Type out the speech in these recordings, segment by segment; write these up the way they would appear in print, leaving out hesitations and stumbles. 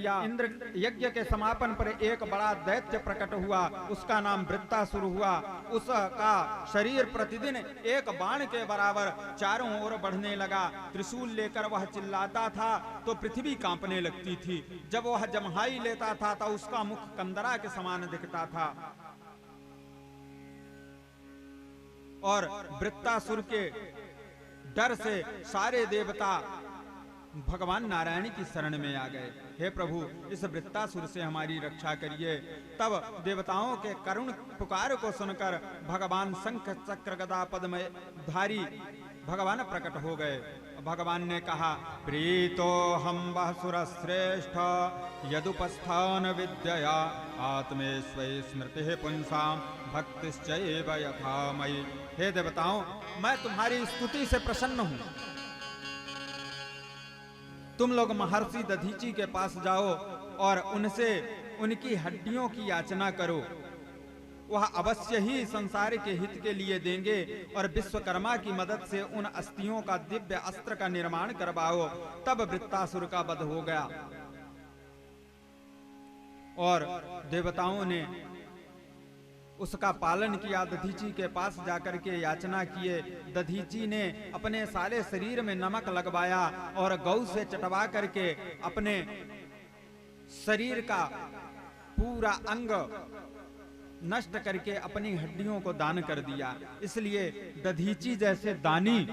किया। इंद्र यज्ञ के समापन पर एक बड़ा दैत्य प्रकट हुआ, उसका नाम वृत्तासुर हुआ। उसका शरीर प्रतिदिन एक बाण के बराबर चारों ओर बढ़ने लगा। त्रिशूल लेकर वह चिल्लाता था तो पृथ्वी कांपने लगती थी। जब वह जम्हाई लेता था तो उसका मुख कंदरा के समान दिखता था। और वृत्तासुर के डर से सारे देवता भगवान नारायण की शरण में आ गए। हे प्रभु, इस वृत्तासुर से हमारी रक्षा करिए। तब देवताओं के करुण पुकार को सुनकर भगवान शंख चक्र गदा पद्म धारी भगवान प्रकट हो गए। भगवान ने कहा, प्रीतो हम वह सुर श्रेष्ठ यदुपस्थान विद्यया आत्मेश्वै स्मृति पुंसाम भक्तिश्चैव यथा मयि। हे देवताओं, मैं तुम्हारी स्तुति से प्रसन्न हूं। तुम लोग महर्षि दधीची के पास जाओ और उनसे उनकी हड्डियों की याचना करो। वह अवश्य ही संसार के हित के लिए देंगे और विश्वकर्मा की मदद से उन अस्थियों का दिव्य अस्त्र का निर्माण करवाओ। तब वृत्तासुर का वध हो गया और देवताओं ने उसका पालन किया। दधीची के पास जाकर के याचना किए। दधीची ने अपने सारे शरीर में नमक लगवाया और गौ से चटवा करके अपने शरीर का पूरा अंग नष्ट करके अपनी हड्डियों को दान कर दिया। इसलिए दधीची जैसे दानी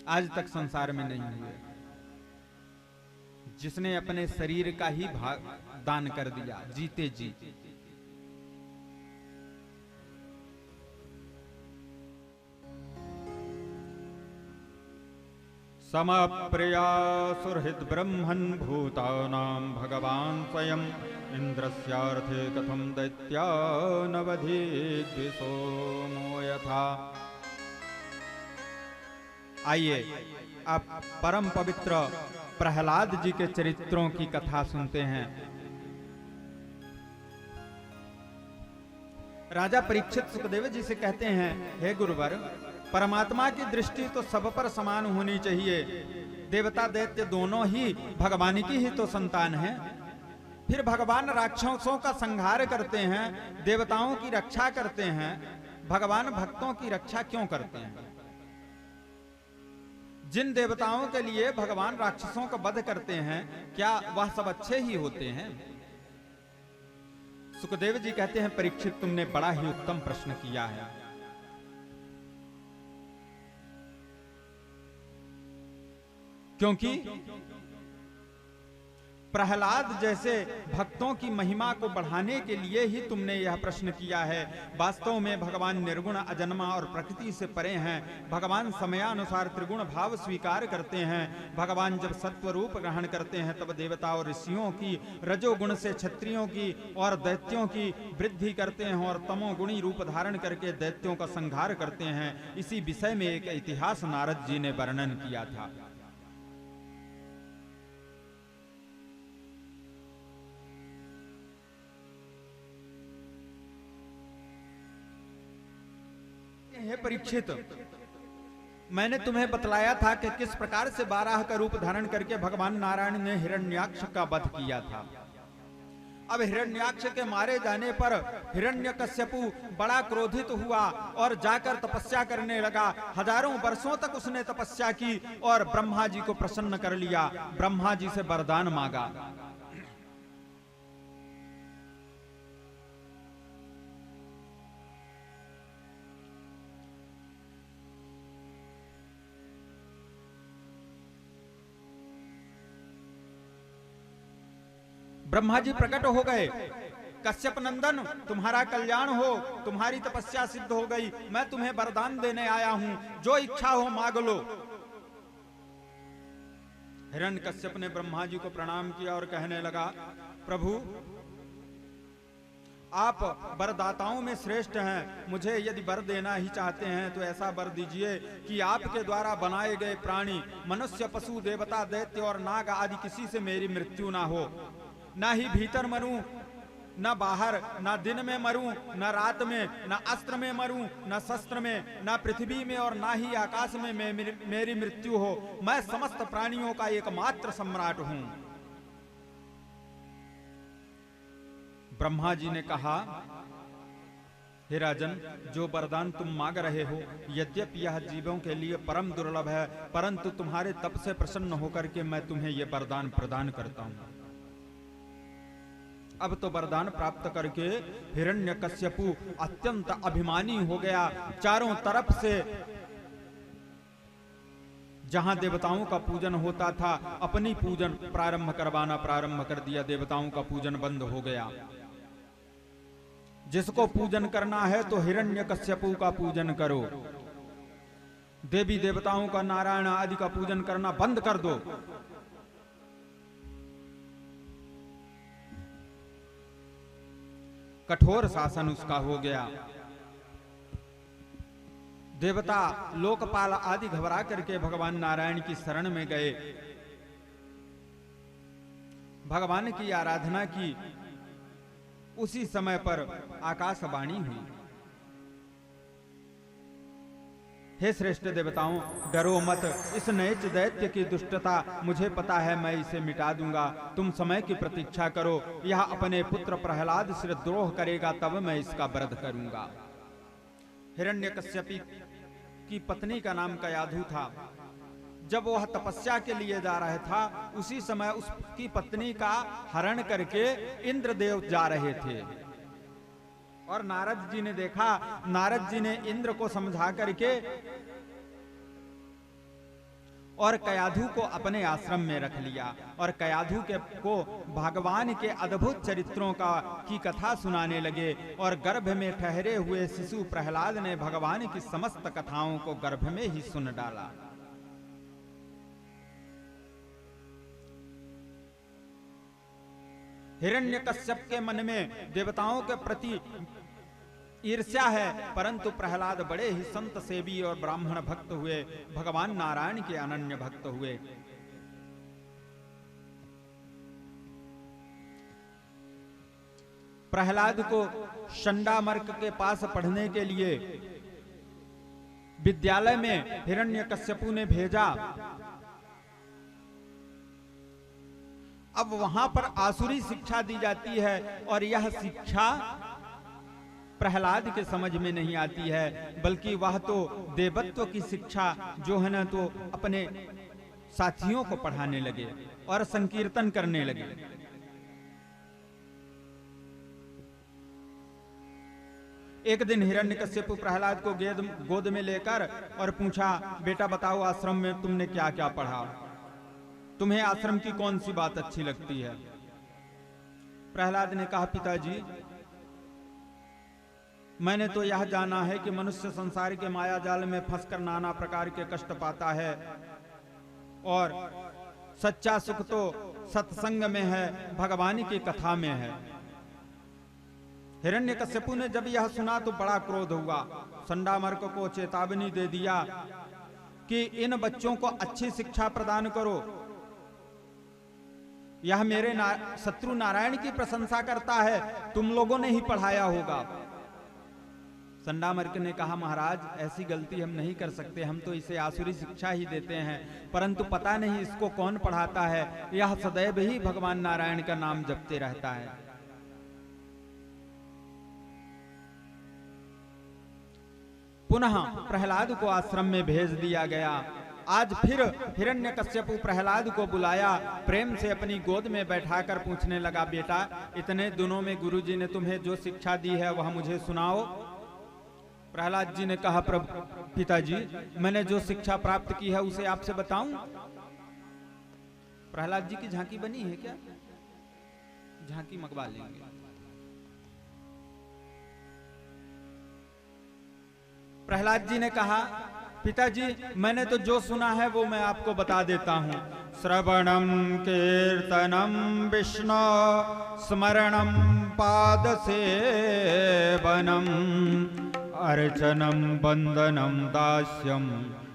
आज तक संसार में नहीं हुए, जिसने अपने शरीर का ही भाग दान कर दिया जीते जी। समप्रिया सुहृद ब्रह्मन् भूतानां भगवान् स्वयं इंद्रस्यार्थे कथम दैत्यानवधीद्विषोमो यथा। आइए आप परम पवित्र प्रहलाद जी के चरित्रों की कथा सुनते हैं। राजा परीक्षित सुखदेव जी से कहते हैं, हे गुरुवर, परमात्मा की दृष्टि तो सब पर समान होनी चाहिए। देवता दैत्य दोनों ही भगवान की ही तो संतान हैं। फिर भगवान राक्षसों का संहार करते हैं, देवताओं की रक्षा करते हैं, भगवान भक्तों की रक्षा क्यों करते हैं? जिन देवताओं के लिए भगवान राक्षसों का वध करते हैं, क्या वह सब अच्छे ही होते हैं? सुखदेव जी कहते हैं, परीक्षित, तुमने बड़ा ही उत्तम प्रश्न किया है। क्योंकि प्रहलाद जैसे भक्तों की महिमा को बढ़ाने के लिए ही तुमने यह प्रश्न किया है। वास्तव में भगवान निर्गुण, अजन्मा और प्रकृति से परे हैं। भगवान समयानुसार त्रिगुण भाव स्वीकार करते हैं। भगवान जब सत्व रूप ग्रहण करते हैं तब देवता और ऋषियों की, रजोगुण से क्षत्रियों की और दैत्यों की वृद्धि करते हैं और तमोगुणी रूप धारण करके दैत्यों का संहार करते हैं। इसी विषय में एक इतिहास नारद जी ने वर्णन किया था। हे परीक्षित, मैंने तुम्हें बतलाया था कि किस प्रकार से बारह का रूप धारण करके भगवान नारायण ने हिरण्याक्ष का वध किया था। अब हिरण्याक्ष के मारे जाने पर हिरण्यकश्यपु बड़ा क्रोधित हुआ और जाकर तपस्या करने लगा। हजारों वर्षों तक उसने तपस्या की और ब्रह्मा जी को प्रसन्न कर लिया। ब्रह्मा जी से वरदान मांगा। ब्रह्मा जी प्रकट हो गए। कश्यप नंदन, तुम्हारा कल्याण हो, तुम्हारी तपस्या सिद्ध हो गई, मैं तुम्हें वरदान देने आया हूं, जो इच्छा हो मांग लो। हिरण्यकश्यप ने ब्रह्मा जी को प्रणाम किया और कहने लगा, प्रभु, आप वरदाताओं में श्रेष्ठ हैं। मुझे यदि वर देना ही चाहते हैं तो ऐसा वर दीजिए कि आपके द्वारा बनाए गए प्राणी, मनुष्य, पशु, देवता, दैत्य और नाग आदि किसी से मेरी मृत्यु ना हो। ना ही भीतर मरूं, न बाहर, न दिन में मरूं, न रात में, न अस्त्र में मरूं, न शस्त्र में, न पृथ्वी में और न ही आकाश में मेरी मृत्यु हो। मैं समस्त प्राणियों का एकमात्र सम्राट हूं। ब्रह्मा जी ने कहा, हे राजन, जो वरदान तुम मांग रहे हो यद्यपि यह जीवों के लिए परम दुर्लभ है, परंतु तुम्हारे तप से प्रसन्न होकर के मैं तुम्हें यह वरदान प्रदान करता हूं। अब तो वरदान प्राप्त करके हिरण्यकश्यपु अत्यंत अभिमानी हो गया। चारों तरफ से जहां देवताओं का पूजन होता था, अपनी पूजन प्रारंभ करवाना प्रारंभ कर दिया। देवताओं का पूजन बंद हो गया। जिसको पूजन करना है तो हिरण्यकश्यपु का पूजन करो, देवी देवताओं का, नारायण आदि का पूजन करना बंद कर दो। कठोर शासन उसका हो गया। देवता लोकपाल आदि घबरा करके भगवान नारायण की शरण में गए, भगवान की आराधना की। उसी समय पर आकाशवाणी हुई, हे श्रेष्ठ देवताओं, डरो मत। इस नीच दैत्य की दुष्टता मुझे पता है, मैं इसे मिटा दूंगा। तुम समय की प्रतीक्षा करो। यह अपने पुत्र प्रहलाद से द्रोह करेगा, तब मैं इसका वध करूंगा। हिरण्यकश्यपी की पत्नी का नाम कयाधु था। जब वह तपस्या के लिए जा रहा था, उसी समय उसकी पत्नी का हरण करके इंद्रदेव जा रहे थे। और नारद जी ने देखा, नारद जी ने इंद्र को समझा करके और कयाधु को अपने आश्रम में रख लिया। और कयाधु को भगवान के अद्भुत चरित्रों की कथा सुनाने लगे। और गर्भ में ठहरे हुए शिशु प्रहलाद ने भगवान की समस्त कथाओं को गर्भ में ही सुन डाला। हिरण्यकश्यप के मन में देवताओं के प्रति ईर्ष्या है, परंतु प्रहलाद बड़े ही संत सेवी और ब्राह्मण भक्त हुए, भगवान नारायण के अनन्य भक्त हुए। प्रहलाद को शंडामर्क के पास पढ़ने के लिए विद्यालय में हिरण्यकश्यपु ने भेजा। अब वहां पर आसुरी शिक्षा दी जाती है और यह शिक्षा प्रहलाद के समझ में नहीं आती है, बल्कि वह तो देवत्व की शिक्षा जो है ना, तो अपने साथियों को पढ़ाने लगे और संकीर्तन करने लगे। एक दिन हिरण्यकश्यपु प्रहलाद को गोद में लेकर और पूछा, बेटा बताओ, आश्रम में तुमने क्या क्या पढ़ा? तुम्हें आश्रम की कौन सी बात अच्छी लगती है? प्रहलाद ने कहा, पिताजी, मैंने तो यह जाना है कि मनुष्य संसार के माया जाल में फंसकर नाना प्रकार के कष्ट पाता है और सच्चा सुख तो सत्संग में है, भगवान की कथा में है। हिरण्यकश्यपु ने जब यह सुना तो बड़ा क्रोध हुआ। शंडामर्क को चेतावनी दे दिया कि इन बच्चों को अच्छी शिक्षा प्रदान करो। यह मेरे शत्रु नारायण की प्रशंसा करता है, तुम लोगों ने ही पढ़ाया होगा। शंडामर्क ने कहा, महाराज, ऐसी गलती हम नहीं कर सकते, हम तो इसे आसुरी शिक्षा ही देते हैं, परंतु पता नहीं इसको कौन पढ़ाता है। यह सदैव ही भगवान नारायण का नाम जपते रहता है। पुनः प्रहलाद को आश्रम में भेज दिया गया। आज फिर हिरण्यकश्यपु प्रहलाद को बुलाया, प्रेम से अपनी गोद में बैठाकर पूछने लगा, बेटा, इतने दिनों में गुरुजी ने तुम्हें जो शिक्षा दी है वह मुझे सुनाओ। प्रहलाद जी ने कहा, प्रभु पिताजी, मैंने जो शिक्षा प्राप्त की है उसे आपसे बताऊं? प्रहलाद जी की झांकी बनी है क्या? झांकी मंगवा लेंगे। प्रहलाद जी ने कहा, पिताजी, मैंने तो जो सुना है वो मैं आपको बता देता हूं। श्रवणम कीर्तनम विष्णु स्मरणम पाद सेवनम अर्चनम वंदनम दास्यम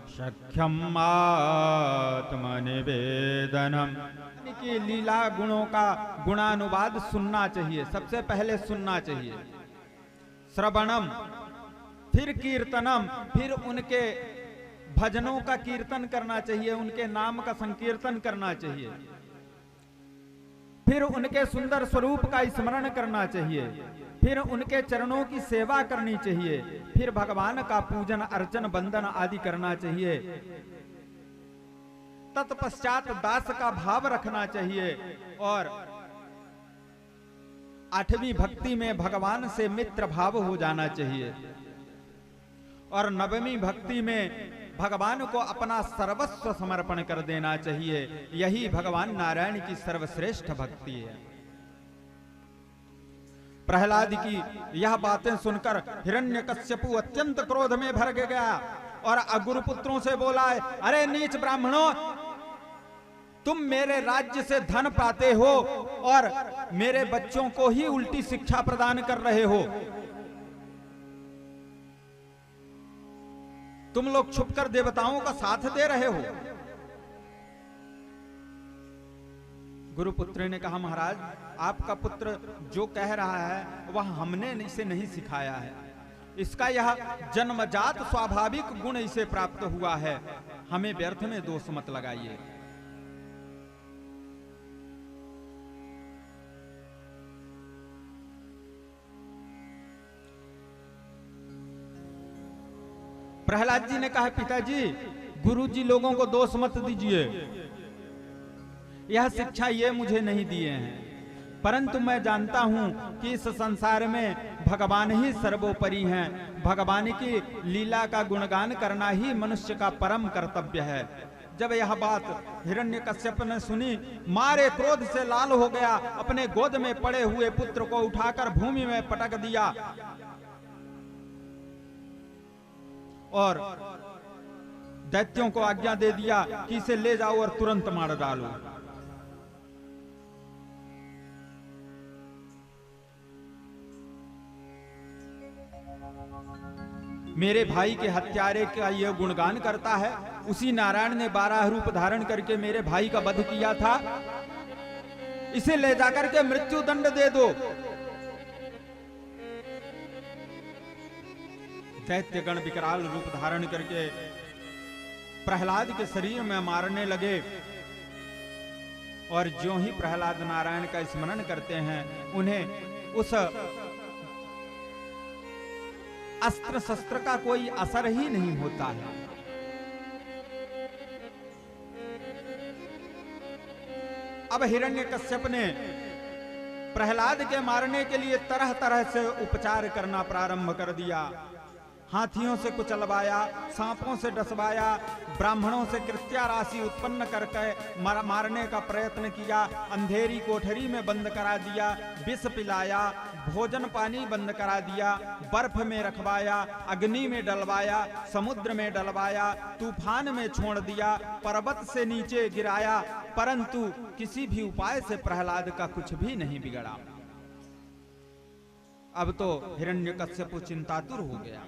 सख्यम आत्मनिवेदनम। की लीला गुणों का गुणानुवाद सुनना चाहिए, सबसे पहले सुनना चाहिए। श्रवणम, फिर कीर्तनम, फिर उनके भजनों का कीर्तन करना चाहिए, उनके नाम का संकीर्तन करना चाहिए। फिर फिर उनके सुंदर स्वरूप का स्मरण करना चाहिए, फिर उनके चरणों की सेवा करनी चाहिए, फिर भगवान का पूजन अर्चन वंदन आदि करना चाहिए। तत्पश्चात दास का भाव रखना चाहिए और 8वीं भक्ति में भगवान से मित्र भाव हो जाना चाहिए और 9वीं भक्ति में भगवान को अपना सर्वस्व समर्पण कर देना चाहिए। यही भगवान नारायण की सर्वश्रेष्ठ भक्ति है। प्रहलाद की यह बातें सुनकर हिरण्यकश्यपु अत्यंत क्रोध में भर गया और गुरुपुत्रों से बोला, अरे नीच ब्राह्मणों, तुम मेरे राज्य से धन पाते हो और मेरे बच्चों को ही उल्टी शिक्षा प्रदान कर रहे हो। तुम लोग छुपकर देवताओं का साथ दे रहे हो। गुरुपुत्र ने कहा, महाराज आपका पुत्र जो कह रहा है वह हमने इसे नहीं सिखाया है, इसका यह जन्मजात स्वाभाविक गुण इसे प्राप्त हुआ है, हमें व्यर्थ में दोष मत लगाइए। प्रहलाद जी ने कहा, पिताजी गुरुजी लोगों को दोष मत दीजिए, यह शिक्षा ये मुझे नहीं दिए हैं, परंतु मैं जानता हूं कि इस संसार में भगवान ही सर्वोपरि हैं। भगवान की लीला का गुणगान करना ही मनुष्य का परम कर्तव्य है। जब यह बात हिरण्यकश्यप ने सुनी, मारे क्रोध से लाल हो गया, अपने गोद में पड़े हुए पुत्र को उठाकर भूमि में पटक दिया और दैत्यों को आज्ञा दे दिया कि इसे ले जाओ और तुरंत मार डालो। मेरे भाई के हत्यारे का यह गुणगान करता है, उसी नारायण ने 12 रूप धारण करके मेरे भाई का वध किया था, इसे ले जाकर के मृत्यु दंड दे दो। दैत्यगण विकराल रूप धारण करके प्रहलाद के शरीर में मारने लगे और ज्यों ही प्रहलाद नारायण का स्मरण करते हैं, उन्हें उस अस्त्र शस्त्र का कोई असर ही नहीं होता है। अब हिरण्यकश्यप ने प्रहलाद के मारने के लिए तरह तरह से उपचार करना प्रारंभ कर दिया। हाथियों से कुचलवाया, सांपों से डसवाया, ब्राह्मणों से कृत्या राशि उत्पन्न करके मारने का प्रयत्न किया, अंधेरी कोठरी में बंद करा दिया, विष पिलाया, भोजन पानी बंद करा दिया, बर्फ में रखवाया, अग्नि में डलवाया, समुद्र में डलवाया, तूफान में छोड़ दिया, पर्वत से नीचे गिराया, परंतु किसी भी उपाय से प्रहलाद का कुछ भी नहीं बिगड़ा। अब तो हिरण्यकश्यप चिंतातुर हो गया।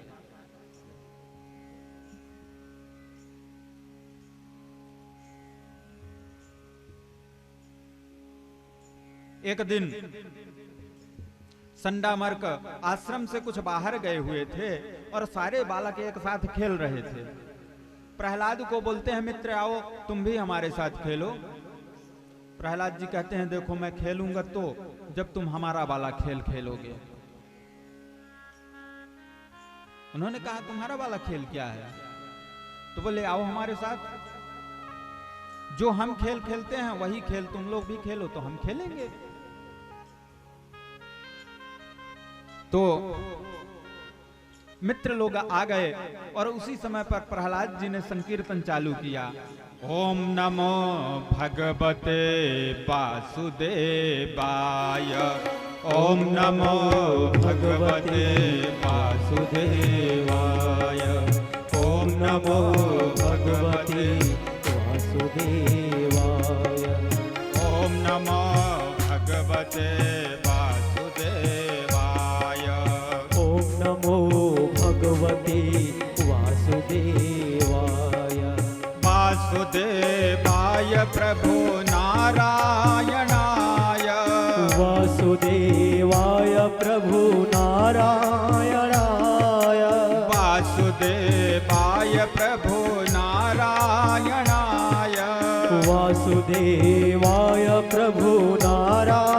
एक दिन संडामर्क आश्रम से कुछ बाहर गए हुए थे और सारे बालक एक साथ खेल रहे थे। प्रहलाद को बोलते हैं, मित्र आओ तुम भी हमारे साथ खेलो। प्रहलाद जी कहते हैं, देखो मैं खेलूंगा तो जब तुम हमारा वाला खेल खेलोगे। उन्होंने कहा, तुम्हारा वाला खेल क्या है? तो बोले, आओ हमारे साथ, जो हम खेल खेलते हैं वही खेल तुम लोग भी खेलो तो हम खेलेंगे। तो मित्र लोग आ गए और उसी समय पर प्रहलाद जी ने संकीर्तन चालू किया। ओम नमो भगवते वासुदेवाय, ओम नमो भगवते वासुदेवाय, ओम नमो भगवते वासुदेवाय, ओम नमो भगवते वासुदेवाय, ओम नमो भगवते वासुदेवाय, वासुदेवाय प्रभु नारायणाय, वासुदेवाय प्रभु नारायणाय, वासुदेवाय प्रभु नारायणाय, वासुदेवाय प्रभु नारायणाय।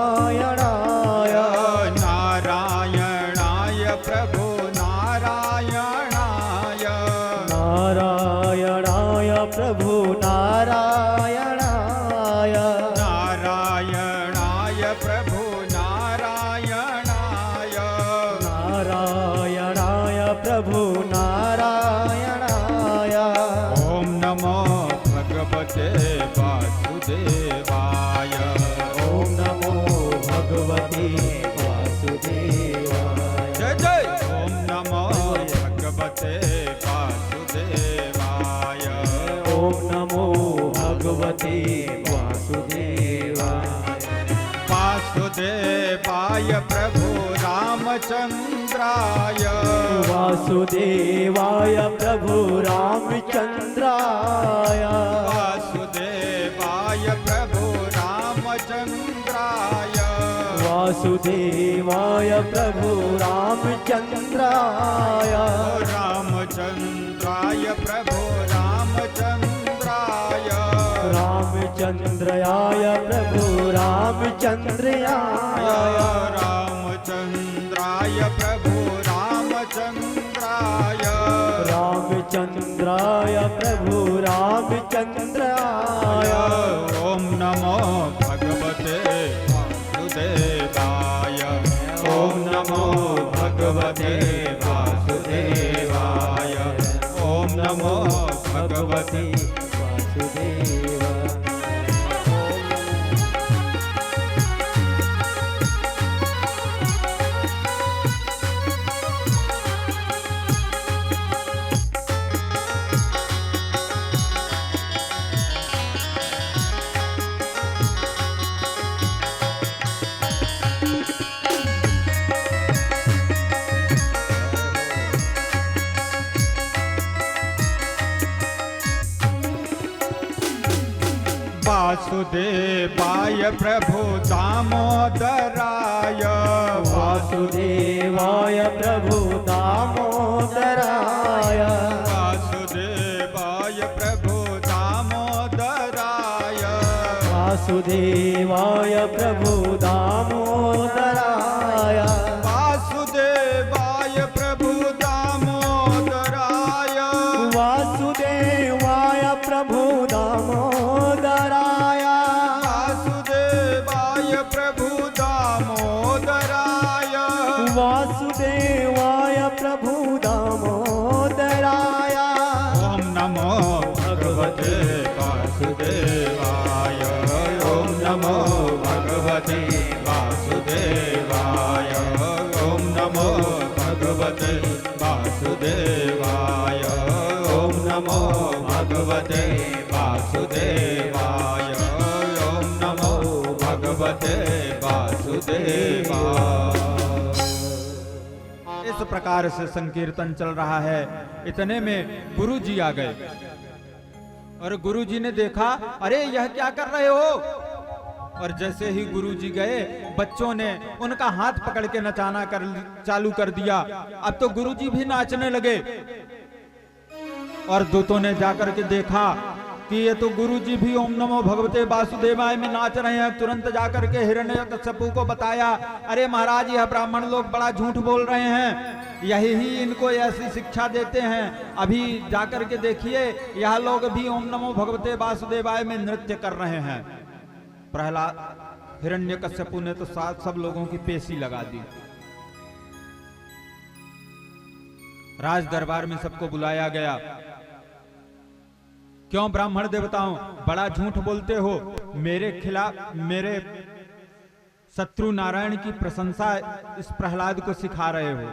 नारायणाय प्रभु नारायणाय, नारायणाय प्रभु नारायणाय। ओम नमो भगवते वासुदेवाय, ओम नमो भगवते वासुदेवाय। जय जय। ओम नमो भगवते वासुदेवाय, ओम नमो भगवते वासुदेवाय। वासुदेवाय प्रभु रामचंद्राय, वासुदेवाय प्रभु रामचंद्राय। वासुदेवाय प्रभु रामचंद्राय, वासुदेवाय प्रभु रामचंद्राय। रामचंद्राय प्रभु रामचंद्राय, रामचंद्राय प्रभु रामचंद्राय। रामचंद्राय प्रभु रामचंद्राय, रामचंद्राय प्रभु रामचंद्राय। ओम नमो भगवते वासुदेवाय, ओम नमो भगवते वासुदेवाय, ओम नमो भगवते वासुदेवाय। वासुदेवाय प्रभु दामोदराय, वासुदेवाय प्रभु दामोदराय। वासुदेवाय प्रभु दामोदराय, वासुदेवाय प्रभु दामोदराय। वासुदेवाय प्रभु दामोदराय, वासुदेवाय प्रभु दामोदराय। वासुदेवाय प्रभु दामोदराय, वासुदेवाय प्रभु दामोदराय। ओम नमो भगवते वासुदेवाय, ओम नमो भगवते वासुदेवाय, ओम नमो भगवते वासुदेवाय, ओम नमो भगवते वासुदेवाय, ओम नमो भगवते वासुदेवाय। इस प्रकार से संकीर्तन चल रहा है। इतने में गुरु जी आ गए और गुरु जी ने देखा, अरे यह क्या कर रहे हो? और जैसे ही गुरु जी गए, बच्चों ने उनका हाथ पकड़ के नचाना चालू कर दिया। अब तो गुरु जी भी नाचने लगे और दूतों ने जाकर के देखा कि ये तो गुरु जी भी ओम नमो भगवते वासुदेवाय में नाच रहे हैं। तुरंत जाकर के हिरण्यकश्यपु को बताया, अरे महाराज यह ब्राह्मण लोग बड़ा झूठ बोल रहे हैं, यही ही इनको ऐसी शिक्षा देते हैं। अभी जाकर के देखिए, यह लोग भी ओम नमो भगवते वासुदेवाय में नृत्य कर रहे हैं। प्रहलाद हिरण्यकश्यपु ने तो सब लोगों की पेशी लगा दी। राज दरबार में सबको बुलाया गया। क्यों ब्राह्मण देवताओं बड़ा झूठ बोलते हो? मेरे खिलाफ, मेरे शत्रु नारायण की प्रशंसा इस प्रहलाद को सिखा रहे हो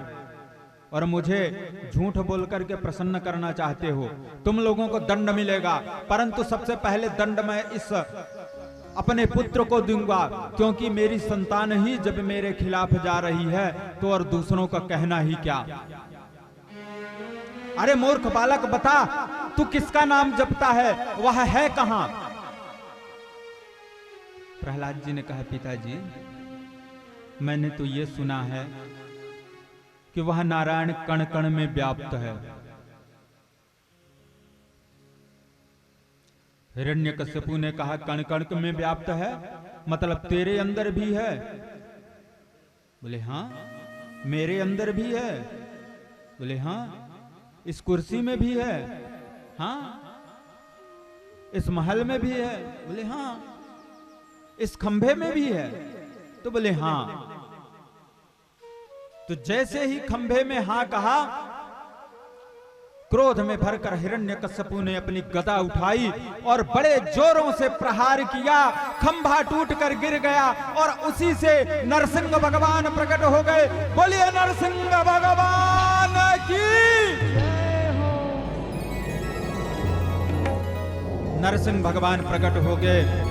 और मुझे झूठ बोल करके प्रसन्न करना चाहते हो। तुम लोगों को दंड मिलेगा, परंतु सबसे पहले दंड मैं इस अपने पुत्र को दूंगा, क्योंकि मेरी संतान ही जब मेरे खिलाफ जा रही है तो और दूसरों का कहना ही क्या। अरे मूर्ख बालक बता, तू किसका नाम जपता है? वह है कहां? प्रहलाद जी ने कहा, पिताजी मैंने तो ये सुना है कि वह नारायण कण कण में व्याप्त है। हिरण्यकश्यपु ने कहा, कण कण में व्याप्त है मतलब तेरे अंदर भी है? बोले हाँ मेरे अंदर भी है। बोले हाँ इस कुर्सी में भी है? हाँ। इस महल में भी है? बोले हाँ। इस खंभे में भी है? तो बोले हां। तो जैसे ही खंभे में हां कहा, क्रोध में भरकर हिरण्यकश्यपु ने अपनी गदा उठाई और बड़े जोरों से प्रहार किया। खंभा टूटकर गिर गया और उसी से नरसिंह भगवान प्रकट हो गए। बोलिए नरसिंह भगवान की। नरसिंह भगवान प्रकट हो गए।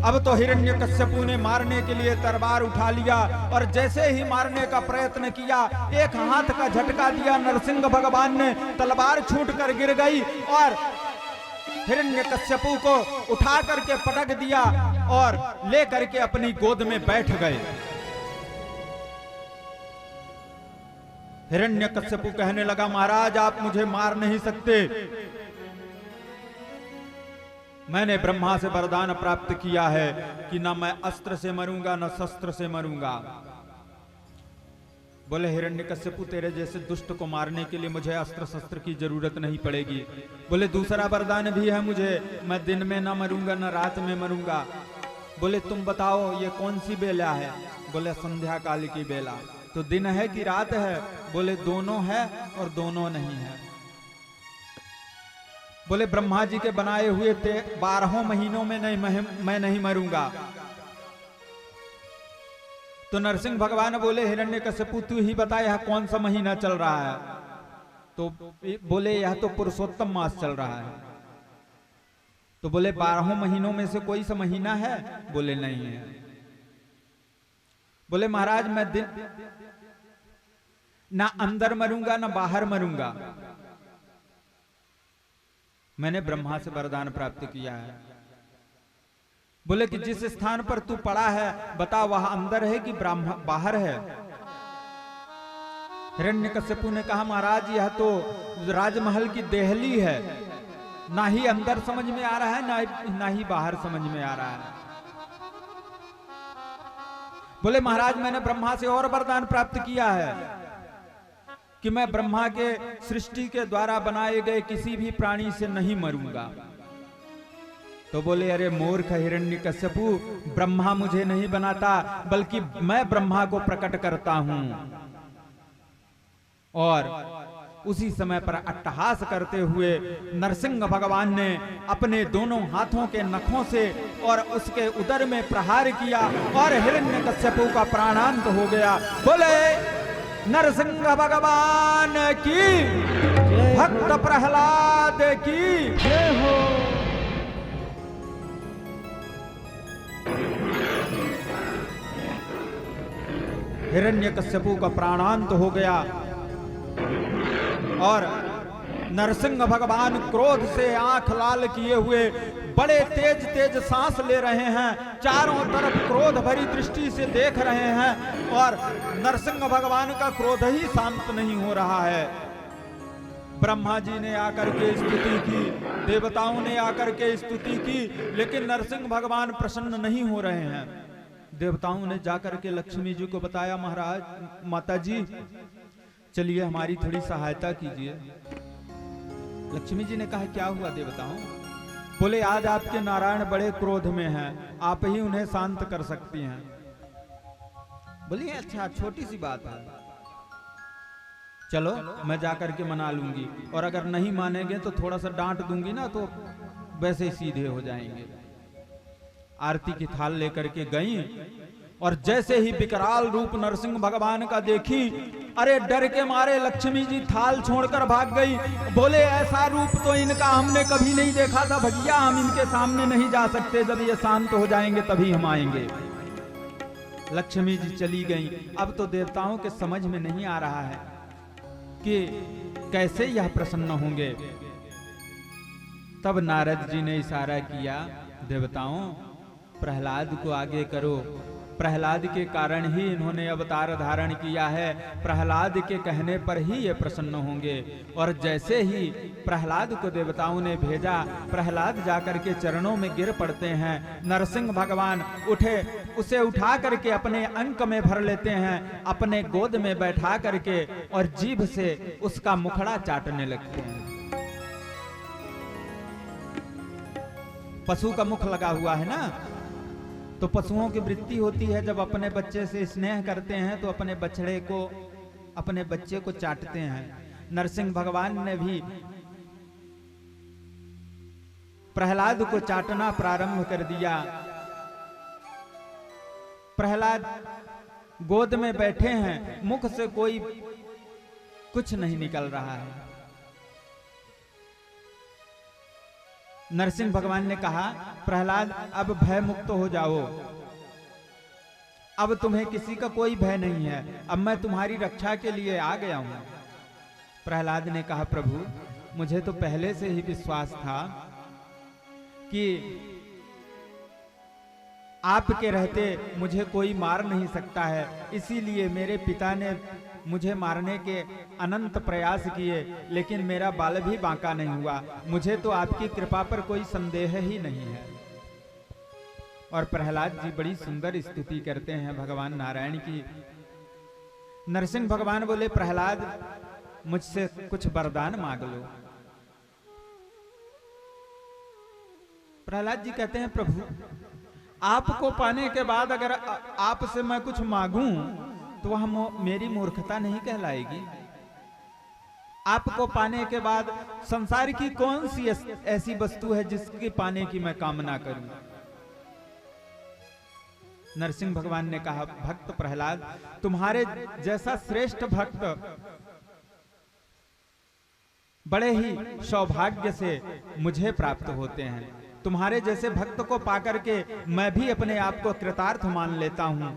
अब तो हिरण्यकश्यपु ने मारने के लिए तलवार उठा लिया और जैसे ही मारने का प्रयत्न किया, एक हाथ का झटका दिया नरसिंह भगवान ने, तलवार छूटकर गिर गई और हिरण्यकश्यपु को उठा करके पटक दिया और ले करके अपनी गोद में बैठ गए। हिरण्यकश्यपु कहने लगा, महाराज आप मुझे मार नहीं सकते, मैंने ब्रह्मा से वरदान प्राप्त किया है कि ना मैं अस्त्र से मरूंगा ना शस्त्र से मरूंगा। बोले हिरण्यकश्यपु तेरे जैसे दुष्ट को मारने के लिए मुझे अस्त्र शस्त्र की जरूरत नहीं पड़ेगी। बोले दूसरा वरदान भी है मुझे, मैं दिन में ना मरूंगा ना रात में मरूंगा। बोले तुम बताओ ये कौन सी बेला है? बोले संध्या काल की बेला। तो दिन है कि रात है? बोले दोनों है और दोनों नहीं है। बोले ब्रह्मा जी के बनाए हुए 12 महीनों में मैं नहीं मरूंगा। तो नरसिंह भगवान बोले हिरण्यकश्यपु तू ही बता यह कौन सा महीना चल रहा है? तो बोले यह तो पुरुषोत्तम मास चल रहा है। तो बोले 12 महीनों में से कोई सा महीना है? बोले नहीं है। बोले महाराज मैं दिन ना अंदर मरूंगा ना बाहर मरूंगा, मैंने ब्रह्मा से वरदान प्राप्त किया है। बोले कि जिस स्थान पर तू पड़ा है बता वह अंदर है कि बाहर है? हिरण्यकश्यपु ने कहा महाराज यह तो राजमहल की देहली है, ना ही अंदर समझ में आ रहा है ना ही बाहर समझ में आ रहा है। बोले महाराज मैंने ब्रह्मा से और वरदान प्राप्त किया है कि मैं ब्रह्मा के सृष्टि के द्वारा बनाए गए किसी भी प्राणी से नहीं मरूंगा। तो बोले अरे मूर्ख हिरण्यकश्यपु, ब्रह्मा मुझे नहीं बनाता बल्कि मैं ब्रह्मा को प्रकट करता हूं। और उसी समय पर अट्टहास करते हुए नरसिंह भगवान ने अपने दोनों हाथों के नखों से और उसके उदर में प्रहार किया और हिरण्यकश्यपु का प्राणांत हो गया। बोले नरसिंह भगवान की, भक्त प्रहलाद की जय हो। हिरण्यकश्यपु का प्राणांत हो गया और नरसिंह भगवान क्रोध से आंख लाल किए हुए बड़े तेज तेज सांस ले रहे हैं, चारों तरफ क्रोध भरी दृष्टि से देख रहे हैं और नरसिंह भगवान का क्रोध ही शांत नहीं हो रहा है। ब्रह्मा जी ने आकर के स्तुति की, देवताओं ने आकर के स्तुति की, लेकिन नरसिंह भगवान प्रसन्न नहीं हो रहे हैं। देवताओं ने जाकर के लक्ष्मी जी को बताया महाराज माता जी चलिए हमारी थोड़ी सहायता कीजिए। लक्ष्मी जी ने कहा क्या हुआ देवताओं? बोले आज आपके नारायण बड़े क्रोध में हैं, आप ही उन्हें शांत कर सकती हैं। बोलिए अच्छा छोटी सी बात है, चलो मैं जाकर के मना लूंगी और अगर नहीं मानेंगे तो थोड़ा सा डांट दूंगी ना तो वैसे ही सीधे हो जाएंगे। आरती की थाल लेकर के गई और जैसे ही विकराल रूप नरसिंह भगवान का देखी, अरे डर के मारे लक्ष्मी जी थाल छोड़कर भाग गई। बोले ऐसा रूप तो इनका हमने कभी नहीं देखा था भैया, हम इनके सामने नहीं जा सकते, जब ये शांत हो जाएंगे तभी हम आएंगे। लक्ष्मी जी चली गई। अब तो देवताओं के समझ में नहीं आ रहा है कि कैसे यह प्रसन्न होंगे। तब नारद जी ने इशारा किया देवताओं प्रहलाद को आगे करो, प्रहलाद के कारण ही इन्होंने अवतार धारण किया है, प्रहलाद के कहने पर ही ये प्रसन्न होंगे। और जैसे ही प्रहलाद को देवताओं ने भेजा, प्रहलाद जाकर के चरणों में गिर पड़ते हैं। नरसिंह भगवान उठे, उसे उठा करके अपने अंक में भर लेते हैं, अपने गोद में बैठा करके और जीभ से उसका मुखड़ा चाटने लगते हैं। पशु का मुख लगा हुआ है ना, तो पशुओं की वृत्ति होती है जब अपने बच्चे से स्नेह करते हैं तो अपने बछड़े को, अपने बच्चे को चाटते हैं। नरसिंह भगवान ने भी प्रहलाद को चाटना प्रारंभ कर दिया। प्रहलाद गोद में बैठे हैं, मुख से कोई कुछ नहीं निकल रहा है। नरसिंह भगवान ने कहा, प्रहलाद अब भय मुक्त हो जाओ, अब तुम्हें किसी का कोई भय नहीं है, अब मैं तुम्हारी रक्षा के लिए आ गया हूं। प्रहलाद ने कहा, प्रभु मुझे तो पहले से ही विश्वास था कि आपके रहते मुझे कोई मार नहीं सकता है, इसीलिए मेरे पिता ने मुझे मारने के अनंत प्रयास किए, लेकिन मेरा बाल भी बांका नहीं हुआ। मुझे तो आपकी कृपा पर कोई संदेह ही नहीं है। और प्रहलाद जी बड़ी सुंदर स्तुति करते हैं भगवान नारायण की। नरसिंह भगवान बोले, प्रहलाद मुझसे कुछ वरदान मांग लो। प्रहलाद जी कहते हैं, प्रभु आपको पाने के बाद अगर आपसे मैं कुछ मांगूं तो वह मेरी मूर्खता नहीं कहलाएगी। आपको पाने के बाद संसार की कौन सी ऐसी वस्तु है जिसकी पाने की मैं कामना करूं। नरसिंह भगवान ने कहा, भक्त प्रहलाद तुम्हारे जैसा श्रेष्ठ भक्त बड़े ही सौभाग्य से मुझे प्राप्त होते हैं। तुम्हारे जैसे भक्त को पाकर के मैं भी अपने आप को कृतार्थ मान लेता हूं।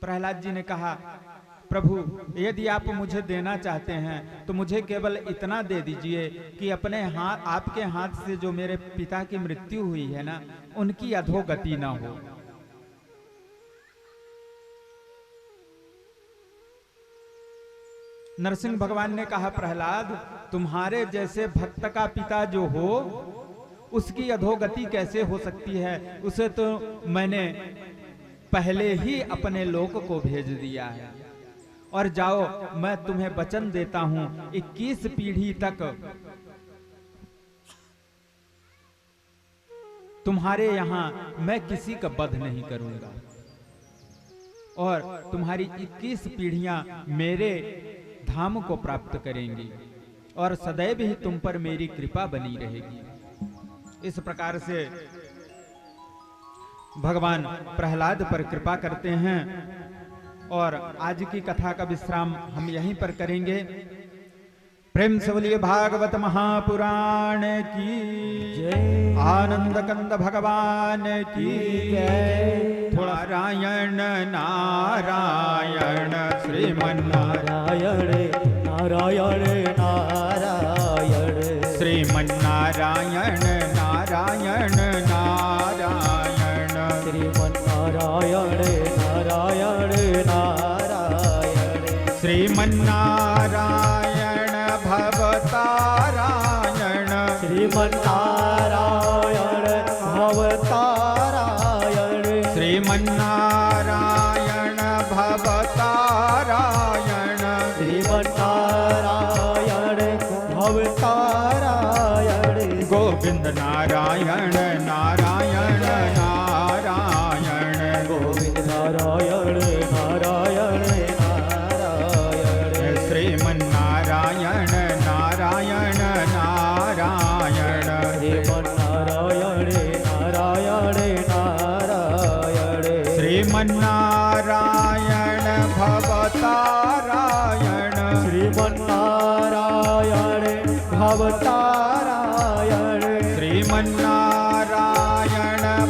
प्रहलाद जी ने कहा, प्रभु यदि आप मुझे देना चाहते हैं तो मुझे केवल इतना दे दीजिए कि अपने हाथ, आपके हाथ से जो मेरे पिता की मृत्यु हुई है ना, उनकी अधोगति ना हो। नरसिंह भगवान ने कहा, प्रहलाद तुम्हारे जैसे भक्त का पिता जो हो उसकी अधोगति कैसे हो सकती है, उसे तो मैंने पहले ही अपने लोक को भेज दिया है। और जाओ, मैं तुम्हें वचन देता हूं 21 पीढ़ी तक तुम्हारे यहां मैं किसी का वध नहीं करूंगा और तुम्हारी 21 पीढ़ियां मेरे धाम को प्राप्त करेंगी और सदैव ही तुम पर मेरी कृपा बनी रहेगी। इस प्रकार से भगवान प्रहलाद पर कृपा करते हैं और आज की कथा का विश्राम हम यहीं पर करेंगे। प्रेम से बोलिए भागवत महापुराण की जय, आनंद कंद भगवान की जय। नारायण नारायण श्रीमन्नारायण नारायण नारायण श्रीमन्नारायण नारायण नारायण श्रीमन्नारायण नारायण नारायण श्रीमन्नारायण भवतारायण श्रीमन्नारायण भवतारायण श्रीमन्नारायण भवतारायण श्रीमन्नारायण भवतारायण गोविंद नारायण नारायण नारायण गोविंद नारायण नारायण नारायण श्रीमन्नारायण नारायण नारायण श्रीमन्नारायण नारायण नारायण श्रीमन्नारायण भवतारायण श्रीमन्नारायण भवतारायण श्रीमन्नारायण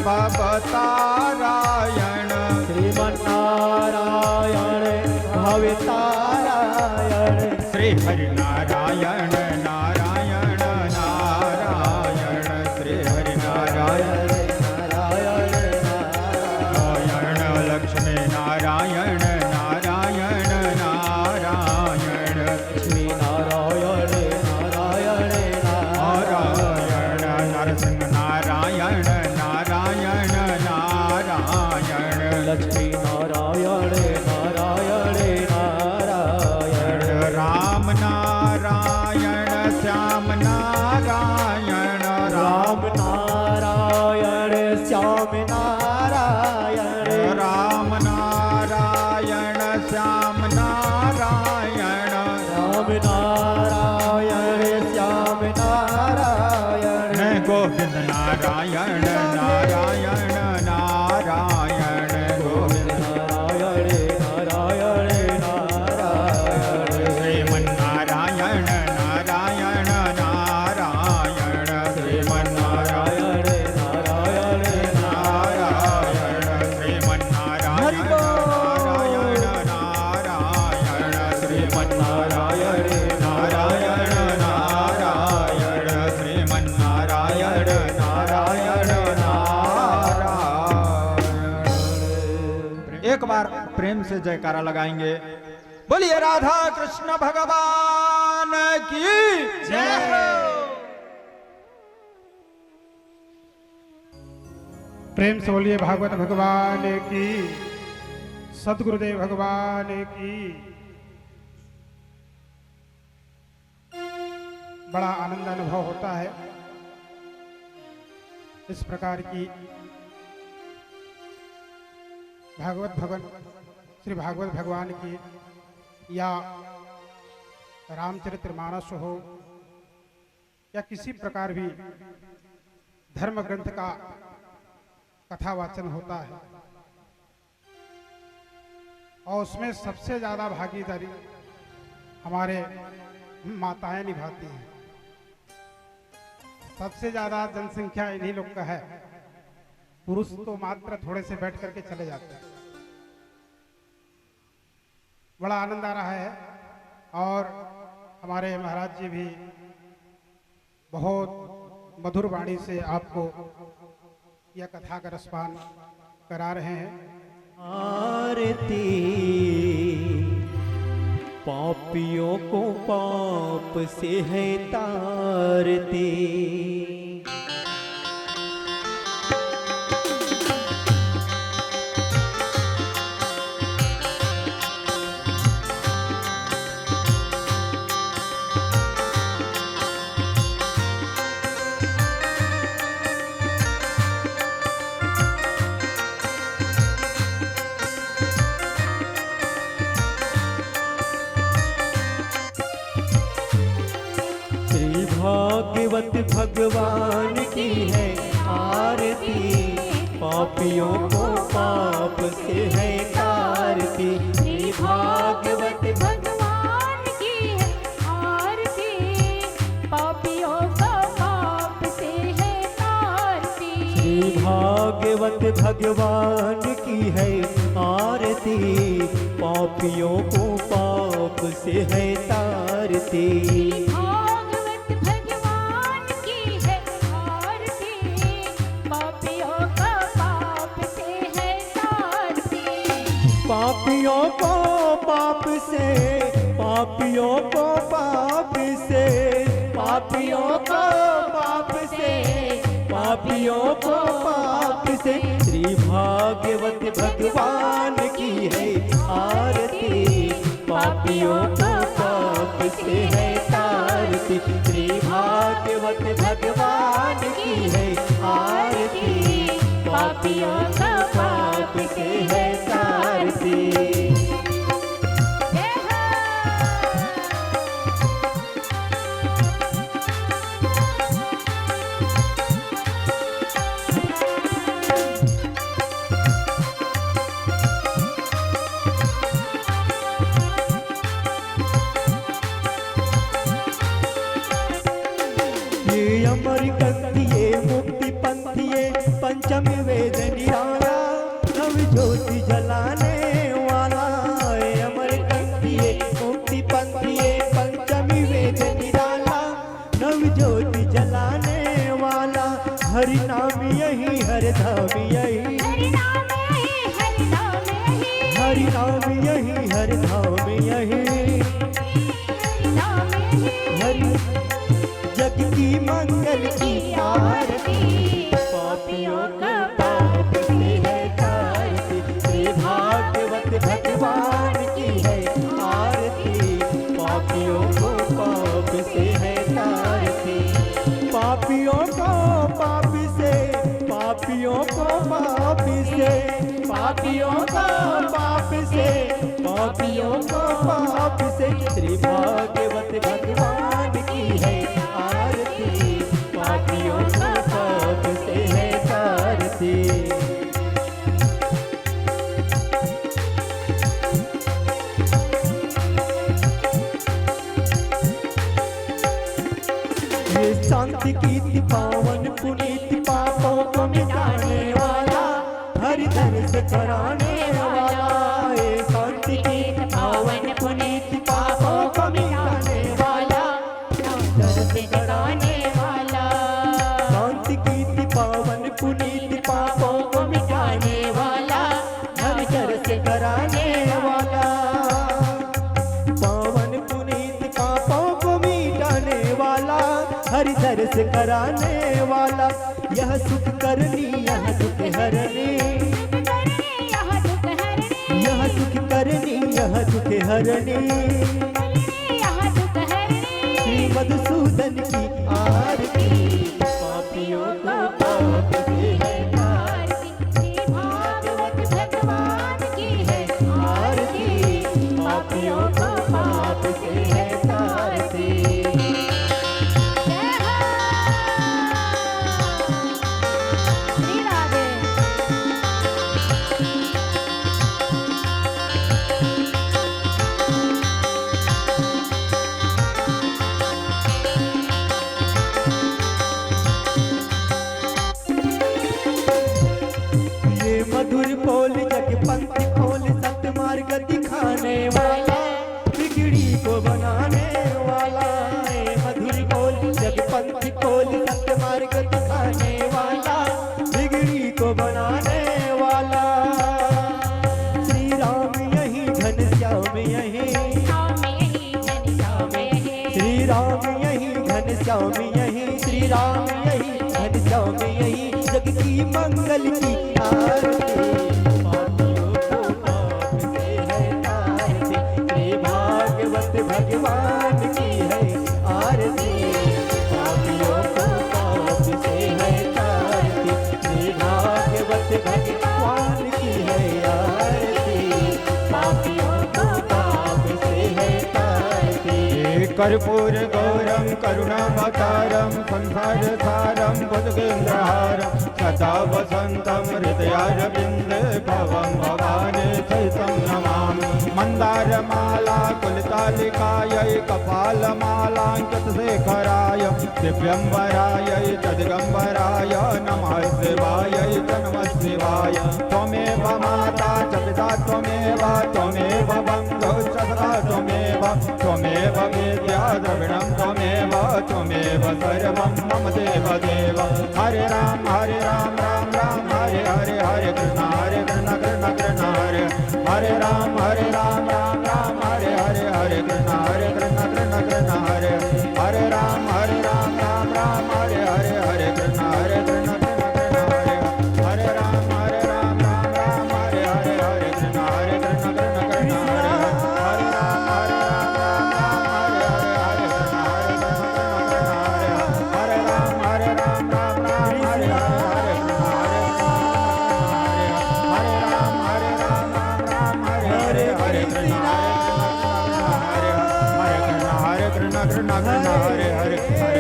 भवतारायण श्रीमन्नारायण भवतारायण श्री हरि नारायण नारायण नारायण श्री हरि नारायण नारायण नारायण लक्ष्मी नारायण नारायण नारायण लक्ष्मी नारायण नारायण नारायण नरसिंह नारायण नारायण नारायण लक्ष्मी नारायण नारायण नारायण राम नारायण श्याम नारायण राम नारायण श्याम नारायण राम नारायण श्याम नारायण राम नारायण श्याम नारायण गोविंद नारायण नारायण नारायण गोविंद नारायण नारायण नारायण श्रीमन नारायण नारायण नारायण श्रीमन नारायण नारायण नारायण श्रीमन नारायण नारायण नारायण श्रीमन नारायण नारायण नारायण श्रीमन नारायण नारायण नारायण। एक बार प्रेम से जयकारा लगाएंगे। बोलिए राधा कृष्ण भगवान की जय हो। प्रेम से बोलिए भागवत भगवान की, सदगुरुदेव भगवान की। बड़ा आनंद अनुभव होता है इस प्रकार की भागवत भगवान श्री भागवत भगवान की या रामचरितमानस हो या किसी प्रकार भी धर्म ग्रंथ का कथा वाचन होता है और उसमें सबसे ज्यादा भागीदारी हमारे माताएं निभाती हैं। सबसे ज्यादा जनसंख्या इन्हीं लोग का है। पुरुष तो मात्र थोड़े से बैठ करके चले जाते हैं। बड़ा आनंद आ रहा है और हमारे महाराज जी भी बहुत मधुर वाणी से आपको यह कथा का रसपान करा रहे हैं। आरती पापियों को पाप से है तारती भागवत भगवान की है आरती पापियों को पाप से है तारती। श्री भागवत भगवान की है आरती पापियों को पाप से है तारती। श्री भागवत भगवान की है आरती पापियों को पाप से है तारती। पापियों को पाप से पापियों को पाप से पापियों को पाप से पापियों को पाप से श्री भागवत भगवान की है आरती पापियों को पाप से है तारती। श्री भागवत भगवान की है आरती पापियों को पाप से है तारती। ये अमर कंथिये मुक्ति पंथिये पंचम वेद निराला से, पापियों को पाप से, पापियों को पाप से। श्री भागवत भगवान की है आरती, पापियों को पाप से है तारती। ये शांति की पावन पुनीत पापों को मिटाने वाला, हरि दर्श कराने वाला। ये शांति की पावन पुनीत पापों को मिटाने वाला, दर्द कराने वाला। शांति की पावन पुनीत पापों को मिटाने वाला, हरि दर्श कराने वाला। पावन पुनीत पापों को मिटाने वाला, हरि दर्श कराने वाला। यह सुख करनी यह दुख हरनी, यह दुख हरने, यह सुख करनी यह दुख हरनी। यह दुख हरने। श्री मधुसूदन की आरती, पापियों को पाप से है आरती, श्री भागवत भगवान की है आरती, पापियों को पाप से है तारती। जय हो श्री राधे। ये मधुर बोल जग पंथ खोल, सतमार्ग दिखाने वाला, बिगड़ी को बनाने वाला। ये मधुर बोल जग पंथ खोल, सतमार्ग दिखाने वाला, बिगड़ी को बनाने वाला। श्री राम यही घनश्याम यही, श्याम यही घनश्याम यही, श्री राम यही घनश्याम यही, श्री राम यही घनश्याम यही। जग की मंगल की आरती, पापियों को पाप से है तारती। श्री भागवत भगवान की है आरती, पापियों को पाप से है तारती। श्री भागवत भगवान की है आरती, पापियों को पाप से है तारती। कर्पूर गौरम करुणावतारम संसार सारम भुजगेन्द्रहारम सदा वसंतम हृदयारविंदे भवं भवानी सहितं नमामि। मंदारमाला कुलतालिकायै कपालमालाङ्कितशेखराय दिव्यंबराय जगदम्बराय नमः शिवाय नमः शिवाय। त्वमेव माता च पिता त्वमेव, त्वमेव बन्धुः च सखा त्वमेव, त्वमेव विद्या द्रविणं त्वमेव, त्वमेव सर्वं मम देव देव। हरे राम राम राम हरे हरे, हरे कृष्ण कृष्ण कृष्ण हरे हरे राम राम राम हरे हरे, हरे कृष्ण कृष्ण कृष्ण हरे हरे राम राम राम हरे हरे, हरे कृष्ण कृष्ण कृष्ण हरे हरे राम राम राम हरे हरे, हरे कृष्ण कृष्ण कृष्ण हरे हरे राम राम राम हरे हरे, हरे कृष्ण हरे राम राम हरे हरे, हरे कृष्ण हरे कृष्ण कृष्ण हरे हरे, हरे कृष्ण हरे कृष्ण हरे हरे कृष्ण हरे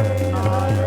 कृष्ण